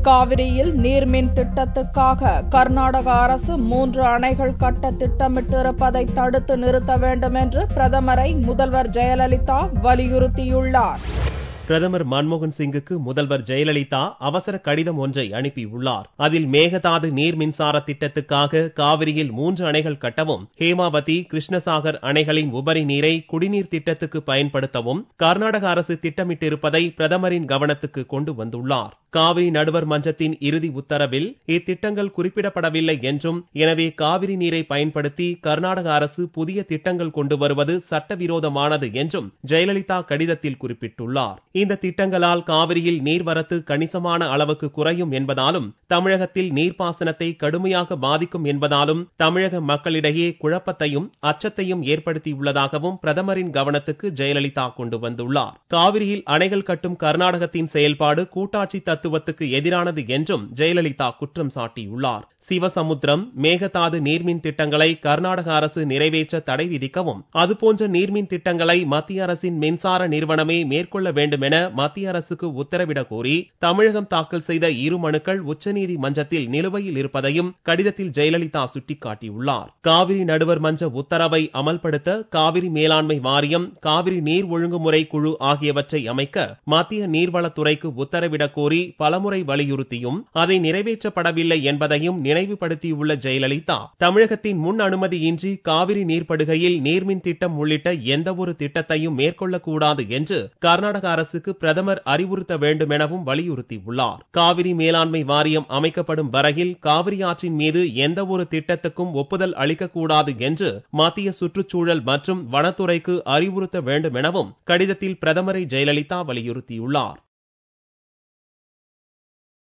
காவிரியில் நீர்மின் திட்டத்துக்காக கர்நாடக அரசு 3 அணைகள் கட்ட திட்டமிட்டிருப்பதை தடுத்து நிறுத்த வேண்டும் என்று பிரதமரை முதல்வர் ஜெயலலிதா வலியுறுத்தியுள்ளார். பிரதமர் மன்மோகன் சிங்குக்கு முதல்வர் ஜெயலலிதா அவசர கடிதம் ஒன்றை அனுப்பியுள்ளார். அதில் மேகதாது நீர் மின்சார திட்டத்துக்காக காவிரியில் 3 அணைகள் கட்டவும், ஹேமாவதி, கிருஷ்ணசாகர் அணைகளின் உபரி நீரை குடிநீர் திட்டத்துக்கு பயன்படுத்தவும் கர்நாடக அரசு திட்டமிட்டிருப்பதை பிரதமரின் கவனத்துக்கு கொண்டு வந்துள்ளார். காவிரி நடுவர் மன்றத்தின் இறுதி உத்தரவில் இத்திட்டங்கள் குறிப்பிடப்படவில்லை என்றும், எனவே காவிரி நீரை பயன்படுத்தி கர்நாடக அரசு புதிய திட்டங்கள் கொண்டு வருவது சட்டவிரோதமானது என்றும் ஜெயலலிதா கடிதத்தில் குறிப்பிட்டுள்ளார். இந்த திட்டங்களால் காவிரியில் நீர்வரத்து கணிசமான அளவுக்கு குறையும் என்பதாலும், தமிழகத்தில் நீர்ப்பாசனத்தை கடுமையாக பாதிக்கும் என்பதாலும் தமிழக மக்களிடையே குழப்பத்தையும் அச்சத்தையும் ஏற்படுத்தியுள்ளதாகவும் பிரதமரின் கவனத்துக்கு ஜெயலலிதா கொண்டு வந்துள்ளார். காவிரியில் அணைகள் கட்டும் கர்நாடகத்தின் செயல்பாடு கூட்டாட்சி தத்துவத்துக்கு எதிரானது என்றும் ஜெயலலிதா குற்றம் சாட்டியுள்ளார். சிவசமுத்திரம், மேகதாது நீர்மின் திட்டங்களை கர்நாடக அரசு நிறைவேற்ற தடை விதிக்கவும், அதுபோன்ற நீர்மின் திட்டங்களை மத்திய அரசின் மின்சார நிறுவனமே மேற்கொள்ள வேண்டும் என மத்திய அரசுக்கு உத்தரவிட கோரி தமிழகம் தாக்கல் செய்த 2 மனுக்கள் உச்சநீதிமன்றத்தில் நிலுவையில் இருப்பதையும் கடிதத்தில் ஜெயலலிதா சுட்டிக்காட்டியுள்ளார். காவிரி நடுவர் மன்ற உத்தரவை அமல்படுத்த காவிரி மேலாண்மை வாரியம், காவிரி நீர் ஒழுங்குமுறை குழு ஆகியவற்றை அமைக்க மத்திய நீர்வளத்துறைக்கு உத்தரவிடக் கோரி பலமுறை வலியுறுத்தியும் அதை நிறைவேற்றப்படவில்லை என்பதையும் நினைவுபடுத்தியுள்ள ஜெயலலிதா, தமிழகத்தின் முன் அனுமதியின்றி காவிரி நீர்ப்படுகையில் நீர்மின் திட்டம் உள்ளிட்ட எந்த ஒரு திட்டத்தையும் மேற்கொள்ளக்கூடாது என்று கர்நாடக அரசுக்கு பிரதமர் அறிவுறுத்த வேண்டும் எனவும் வலியுறுத்தியுள்ளார். காவிரி மேலாண்மை வாரியம் அமைக்கப்படும் வரையில் காவிரி ஆற்றின் மீது எந்த ஒரு திட்டத்துக்கும் ஒப்புதல் அளிக்கக்கூடாது என்று மத்திய சுற்றுச்சூழல் மற்றும் வனத்துறைக்கு அறிவுறுத்த வேண்டும் எனவும் கடிதத்தில் பிரதமரை ஜெயலலிதா வலியுறுத்தியுள்ளார்.